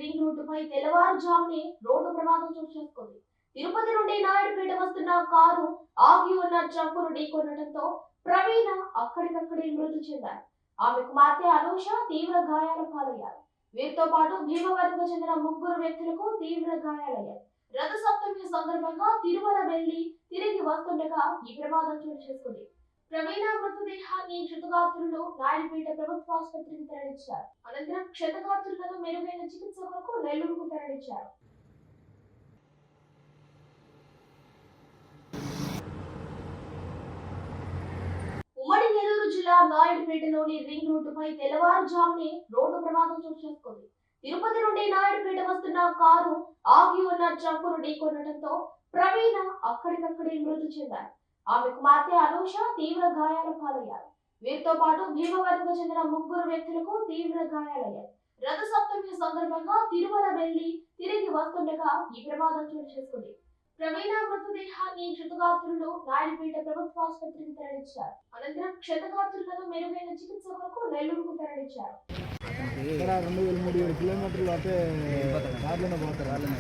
Ring రోడ్డుపై తెల్లవారుజామునే road ప్రమాదం చోటు చేసుకుంది. తిరుపతి నుండి నాయుడుపేట వస్తున్న కారు ఆగి ఉన్న ట్రక్కును ఢీకొనడంతో ప్రవీణ అక్కడికక్కడే మృతి చెందారు. ఆమె కుమార్తె అనూష తీవ్ర గాయాల పాలయ్యారు. వీరితో పాటు భీమవరంకు చెందిన ముగ్గురు వ్యక్తులకు తీవ్ర గాయాలయ్యాయి. రథసప్తమి సందర్భంగా తిరుమల వెళ్లి తిరిగి వస్తుండగా ఈ ప్రమాదం చోటు చేసుకుంది. ప్రవీణ మృతదేహాన్ని క్షతగాత్రులు నాయుడుపేట ప్రభుత్వ ఆసుపత్రికి తరలించారు. అనంతరం క్షతగాత్రులను మెరుగైన చికిత్స కొరకు నెల్లూరుకు తరలించారు. ఉమ్మడి నెల్లూరు జిల్లా నాయుడుపేటలోని రింగ్ రోడ్డుపై తెల్లవారుజామునే రోడ్డు ప్రమాదం చోటు చేసుకుంది. తిరుపతి నుండి నాయుడుపేట వస్తున్న కారు ఆగి ఉన్న ట్రక్కును ఢీకొనడంతో ప్రవీణ అక్కడికక్కడే మృతి చెందారు. ఆమె కుమార్తె అనూష తీవ్ర గాయాల పాలయ్యారు. వీరితో పాటు భీమవరంకు చెందిన ముగ్గురు వ్యక్తులకు తీవ్ర గాయాలయ్యాయి. రథసప్తమి సందర్భంగా తిరుమల వెళ్లి తిరిగి వస్తుండగా ఈ ప్రమాదం చోటు చేసుకుంది. ప్రవీణ మృతదేహాన్ని క్షతగాత్రులు నాయుడుపేట ప్రభుత్వ ఆసుపత్రికి తరలించారు. అనంతరం క్షతగాత్రులను మెరుగైన చికిత్స కొరకు నెల్లూరుకు తరలించారు. 2,300 కిలోమీటర్లు అంటే కార్లోనే పోతారు.